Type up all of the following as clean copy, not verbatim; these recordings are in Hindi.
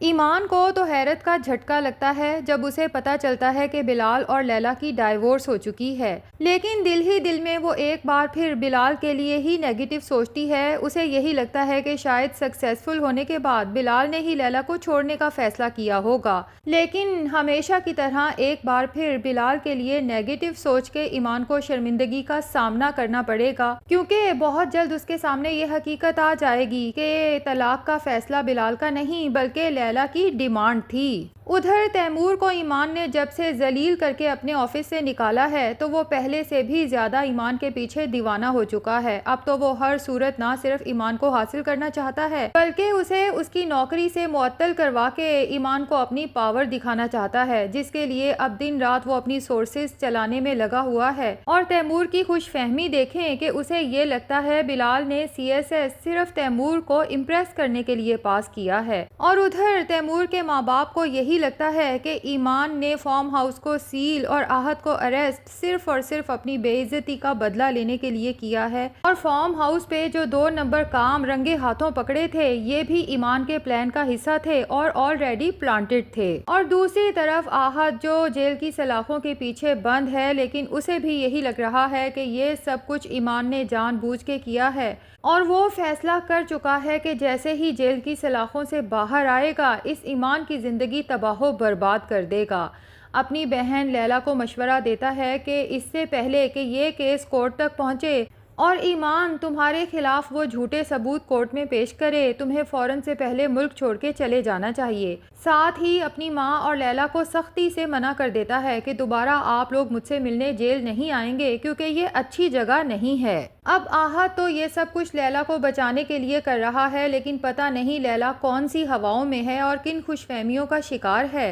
ईमान को तो हैरत का झटका लगता है जब उसे पता चलता है कि बिलाल और लैला की डाइवोर्स हो चुकी है। लेकिन दिल ही दिल में वो एक बार फिर बिलाल के लिए ही नेगेटिव सोचती है। उसे यही लगता है कि शायद सक्सेसफुल होने के बाद बिलाल ने ही लैला को छोड़ने का फैसला किया होगा। लेकिन हमेशा की तरह एक बार फिर बिलाल के लिए नेगेटिव सोच के ईमान को शर्मिंदगी का सामना करना पड़ेगा, क्योंकि बहुत जल्द उसके सामने ये हकीकत आ जाएगी कि तलाक का फैसला बिलाल का नहीं बल्कि लैला की डिमांड थी। उधर तैमूर को ईमान ने जब से जलील करके अपने ऑफिस से निकाला है तो वो पहले से भी ज़्यादा ईमान के पीछे दीवाना हो चुका है। अब तो वो हर सूरत ना सिर्फ ईमान को हासिल करना चाहता है बल्कि उसे उसकी नौकरी से मुअत्तल करवा के ईमान को अपनी पावर दिखाना चाहता है, जिसके लिए अब दिन रात वो अपनी सोर्सेज चलाने में लगा हुआ है। और तैमूर की खुशफहमी देखें कि उसे ये लगता है बिलाल ने CSS सिर्फ तैमूर को इम्प्रेस करने के लिए पास किया है। और उधर तैमूर के माँ बाप को यही लगता है कि ईमान ने फार्म हाउस को सील और आहत को अरेस्ट सिर्फ और सिर्फ अपनी बेइज्जती का बदला लेने के लिए किया है। और फार्म हाउस पे जो 2 नंबर काम रंगे हाथों पकड़े थे ये भी ईमान के प्लान का हिस्सा थे और ऑलरेडी प्लांटेड थे। और दूसरी तरफ आहत जो जेल की सलाखों के पीछे बंद है, लेकिन उसे भी यही लग रहा है कि ये सब कुछ ईमान ने जानबूझ के किया है और वो फैसला कर चुका है कि जैसे ही जेल की सलाखों से बाहर आएगा इस ईमान की ज़िंदगी तबाहो बर्बाद कर देगा। अपनी बहन लैला को मशवरा देता है कि इससे पहले कि ये केस कोर्ट तक पहुँचे और ईमान तुम्हारे खिलाफ वो झूठे सबूत कोर्ट में पेश करे, तुम्हें फ़ौरन से पहले मुल्क छोड़ के चले जाना चाहिए। साथ ही अपनी माँ और लैला को सख्ती से मना कर देता है कि दोबारा आप लोग मुझसे मिलने जेल नहीं आएंगे क्योंकि ये अच्छी जगह नहीं है। अब आहत तो ये सब कुछ लैला को बचाने के लिए कर रहा है, लेकिन पता नहीं लैला कौन सी हवाओं में है और किन खुशफहमियों का शिकार है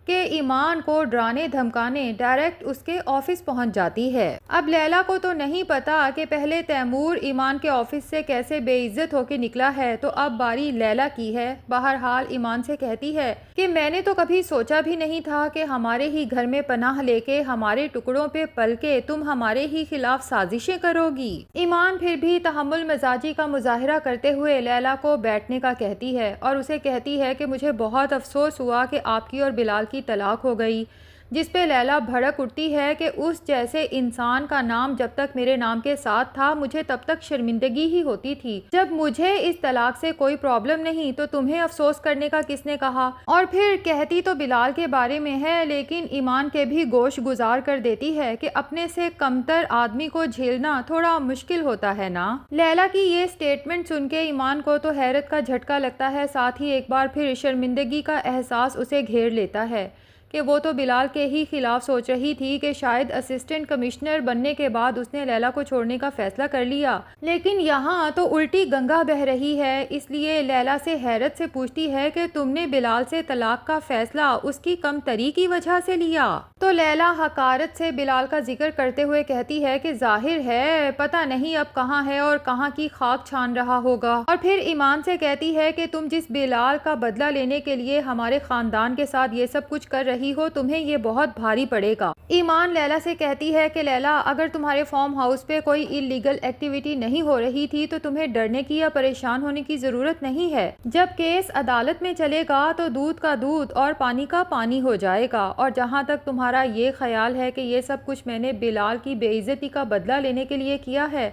कि ईमान को डराने धमकाने डायरेक्ट उसके ऑफिस पहुंच जाती है। अब लैला को तो नहीं पता कि पहले तैमूर ईमान के ऑफिस से कैसे बेइज्जत होके निकला है, तो अब बारी लैला की है। बहरहाल ईमान से कहती है कि मैंने तो कभी सोचा भी नहीं था कि हमारे ही घर में पनाह लेके हमारे टुकड़ों पे पल के तुम हमारे ही खिलाफ साजिशें करोगी। ईमान फिर भी तहम्मुल मजाजी का मुजाहिरा करते हुए लैला को बैठने का कहती है और उसे कहती है कि मुझे बहुत अफसोस हुआ कि आपकी और बिलाल की तलाक हो गई, जिस पे लैला भड़क उठती है कि उस जैसे इंसान का नाम जब तक मेरे नाम के साथ था मुझे तब तक शर्मिंदगी ही होती थी। जब मुझे इस तलाक से कोई प्रॉब्लम नहीं तो तुम्हें अफसोस करने का किसने कहा। और फिर कहती तो बिलाल के बारे में है, लेकिन ईमान के भी गोश गुजार कर देती है कि अपने से कमतर आदमी को झेलना थोड़ा मुश्किल होता है ना। लैला की ये स्टेटमेंट सुन के ईमान को तो हैरत का झटका लगता है, साथ ही एक बार फिर शर्मिंदगी का एहसास उसे घेर लेता है कि वो तो बिलाल के ही खिलाफ सोच रही थी कि शायद असिस्टेंट कमिश्नर बनने के बाद उसने लैला को छोड़ने का फैसला कर लिया, लेकिन यहाँ तो उल्टी गंगा बह रही है। इसलिए लैला से हैरत से पूछती है कि तुमने बिलाल से तलाक का फैसला उसकी कमतरी की वजह से लिया। तो लैला हकारत से बिलाल का जिक्र करते हुए कहती है कि जाहिर है पता नहीं अब कहाँ है और कहाँ की खाक छान रहा होगा। और फिर ईमान से कहती है कि तुम जिस बिलाल का बदला लेने के लिए हमारे खानदान के साथ ये सब कुछ कर रही हो तुम्हें ये बहुत भारी पड़ेगा। ईमान लैला से कहती है कि लैला अगर तुम्हारे फार्म हाउस पे कोई इलीगल एक्टिविटी नहीं हो रही थी तो तुम्हें डरने की या परेशान होने की जरूरत नहीं है। जब केस अदालत में चलेगा तो दूध का दूध और पानी का पानी हो जाएगा। और जहाँ तक तुम्हारा ये ख्याल है कि ये सब कुछ मैंने बिलाल की बेइज्जती का बदला लेने के लिए किया है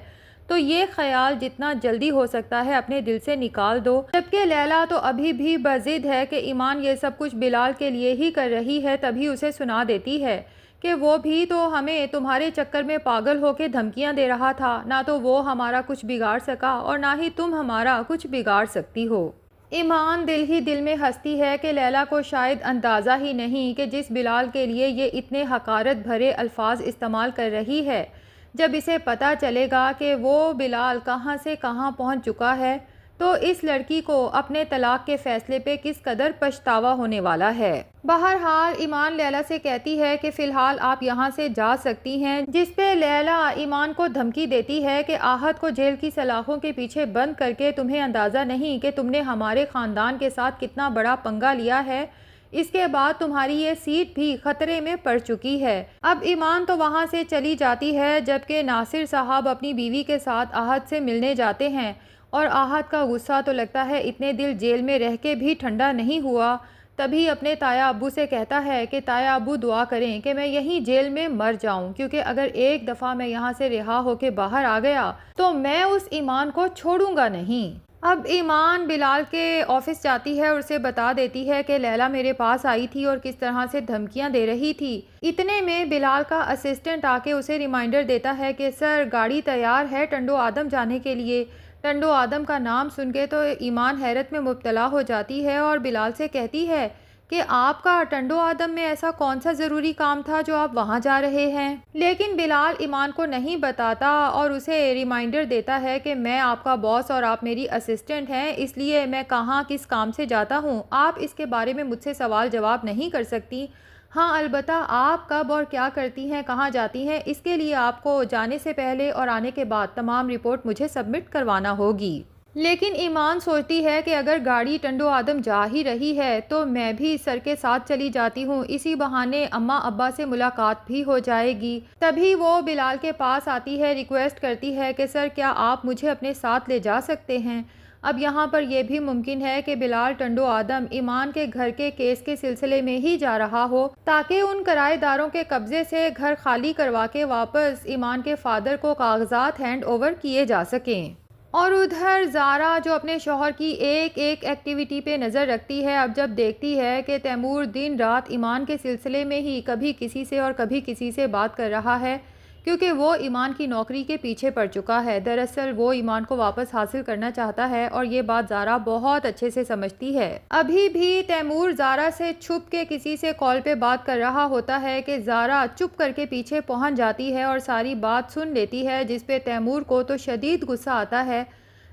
तो ये ख्याल जितना जल्दी हो सकता है अपने दिल से निकाल दो। जबकि लैला तो अभी भी बज़िद है कि ईमान ये सब कुछ बिलाल के लिए ही कर रही है, तभी उसे सुना देती है कि वो भी तो हमें तुम्हारे चक्कर में पागल होके धमकियां दे रहा था, ना तो वो हमारा कुछ बिगाड़ सका और ना ही तुम हमारा कुछ बिगाड़ सकती हो। ईमान दिल ही दिल में हंसती है कि लैला को शायद अंदाज़ा ही नहीं कि जिस बिलाल के लिए ये इतने हकारत भरे अल्फाज इस्तेमाल कर रही है, जब इसे पता चलेगा कि वो बिलाल कहाँ से कहाँ पहुँच चुका है तो इस लड़की को अपने तलाक के फैसले पे किस कदर पछतावा होने वाला है। बहरहाल ईमान लैला से कहती है कि फ़िलहाल आप यहाँ से जा सकती हैं, जिस पे लैला ईमान को धमकी देती है कि आहत को जेल की सलाखों के पीछे बंद करके तुम्हें अंदाज़ा नहीं कि तुमने हमारे ख़ानदान के साथ कितना बड़ा पंगा लिया है, इसके बाद तुम्हारी ये सीट भी खतरे में पड़ चुकी है। अब ईमान तो वहाँ से चली जाती है, जबकि नासिर साहब अपनी बीवी के साथ आहत से मिलने जाते हैं और आहत का गुस्सा तो लगता है इतने दिल जेल में रह के भी ठंडा नहीं हुआ। तभी अपने ताया अब्बू से कहता है कि ताया अब्बू दुआ करें कि मैं यहीं जेल में मर जाऊं, क्योंकि अगर एक दफ़ा मैं यहाँ से रिहा होके बाहर आ गया तो मैं उस ईमान को छोड़ूंगा नहीं। अब ईमान बिलाल के ऑफिस जाती है और उसे बता देती है कि लैला मेरे पास आई थी और किस तरह से धमकियां दे रही थी। इतने में बिलाल का असिस्टेंट आके उसे रिमाइंडर देता है कि सर गाड़ी तैयार है टंडो आदम जाने के लिए। टंडो आदम का नाम सुन के तो ईमान हैरत में मुब्तला हो जाती है और बिलाल से कहती है कि आपका टंडो आदम में ऐसा कौन सा ज़रूरी काम था जो आप वहाँ जा रहे हैं। लेकिन बिलाल ईमान को नहीं बताता और उसे रिमाइंडर देता है कि मैं आपका बॉस और आप मेरी असिस्टेंट हैं, इसलिए मैं कहाँ किस काम से जाता हूँ आप इसके बारे में मुझसे सवाल जवाब नहीं कर सकती। हाँ अलबत्ता आप कब और क्या करती हैं, कहाँ जाती हैं, इसके लिए आपको जाने से पहले और आने के बाद तमाम रिपोर्ट मुझे सबमिट करवाना होगी। लेकिन ईमान सोचती है कि अगर गाड़ी टंडो आदम जा ही रही है तो मैं भी सर के साथ चली जाती हूँ, इसी बहाने अम्मा अब्बा से मुलाकात भी हो जाएगी। तभी वो बिलाल के पास आती है, रिक्वेस्ट करती है कि सर क्या आप मुझे अपने साथ ले जा सकते हैं। अब यहाँ पर यह भी मुमकिन है कि बिलाल टंडो आदम ईमान के घर के केस के सिलसिले में ही जा रहा हो ताकि उन किराएदारों के कब्जे से घर खाली करवा के वापस ईमान के फादर को कागजात हैंड ओवर किए जा सकें। और उधर ज़ारा जो अपने शौहर की एक एक एक्टिविटी पे नज़र रखती है, अब जब देखती है कि तैमूर दिन रात ईमान के सिलसिले में ही कभी किसी से और कभी किसी से बात कर रहा है, क्योंकि वो ईमान की नौकरी के पीछे पड़ चुका है। दरअसल वो ईमान को वापस हासिल करना चाहता है और ये बात ज़ारा बहुत अच्छे से समझती है। अभी भी तैमूर ज़ारा से छुप के किसी से कॉल पे बात कर रहा होता है कि ज़ारा चुप करके पीछे पहुंच जाती है और सारी बात सुन लेती है, जिस पे तैमूर को तो शदीद गुस्सा आता है।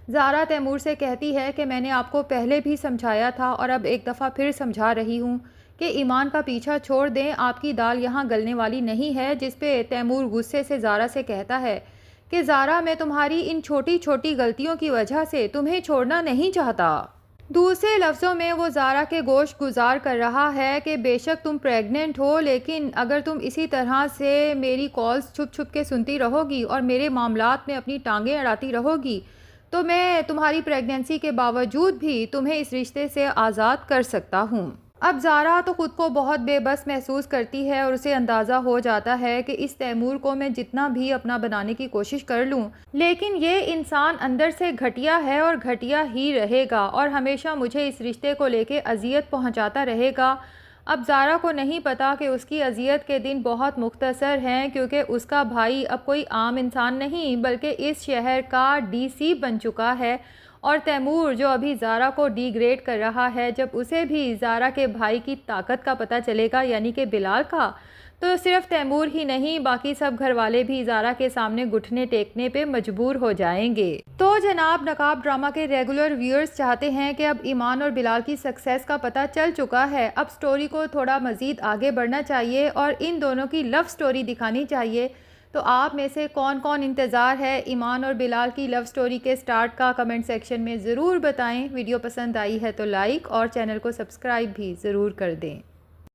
ज़ारा तैमूर से कहती है कि मैंने आपको पहले भी समझाया था और अब एक दफ़ा फिर समझा रही हूँ कि ईमान का पीछा छोड़ दें, आपकी दाल यहाँ गलने वाली नहीं है। जिस पे तैमूर गुस्से से ज़ारा से कहता है कि ज़ारा मैं तुम्हारी इन छोटी छोटी गलतियों की वजह से तुम्हें छोड़ना नहीं चाहता। दूसरे लफ्ज़ों में वो ज़ारा के गोश गुजार कर रहा है कि बेशक तुम प्रेग्नेंट हो, लेकिन अगर तुम इसी तरह से मेरी कॉल्स छुप छुप के सुनती रहोगी और मेरे मामलात में अपनी टांगें अड़ाती रहोगी तो मैं तुम्हारी प्रेगनेंसी के बावजूद भी तुम्हें इस रिश्ते से आज़ाद कर सकता हूँ। अब ज़ारा तो ख़ुद को बहुत बेबस महसूस करती है और उसे अंदाज़ा हो जाता है कि इस तैमूर को मैं जितना भी अपना बनाने की कोशिश कर लूँ, लेकिन ये इंसान अंदर से घटिया है और घटिया ही रहेगा और हमेशा मुझे इस रिश्ते को लेके अजियत पहुँचाता रहेगा। अब ज़ारा को नहीं पता कि उसकी अजियत के दिन बहुत मुख्तसर हैं, क्योंकि उसका भाई अब कोई आम इंसान नहीं बल्कि इस शहर का डीसी बन चुका है और तैमूर जो अभी ज़ारा को डिग्रेड कर रहा है, जब उसे भी ज़ारा के भाई की ताकत का पता चलेगा यानी कि बिलाल का, तो सिर्फ तैमूर ही नहीं बाकी सब घर वाले भी ज़ारा के सामने घुटने टेकने पे मजबूर हो जाएंगे। तो जनाब नकाब ड्रामा के रेगुलर व्यूअर्स चाहते हैं कि अब ईमान और बिलाल की सक्सेस का पता चल चुका है, अब स्टोरी को थोड़ा मज़ीद आगे बढ़ना चाहिए और इन दोनों की लव स्टोरी दिखानी चाहिए। तो आप में से कौन कौन इंतज़ार है ईमान और बिलाल की लव स्टोरी के स्टार्ट का, कमेंट सेक्शन में ज़रूर बताएं। वीडियो पसंद आई है तो लाइक और चैनल को सब्सक्राइब भी ज़रूर कर दें।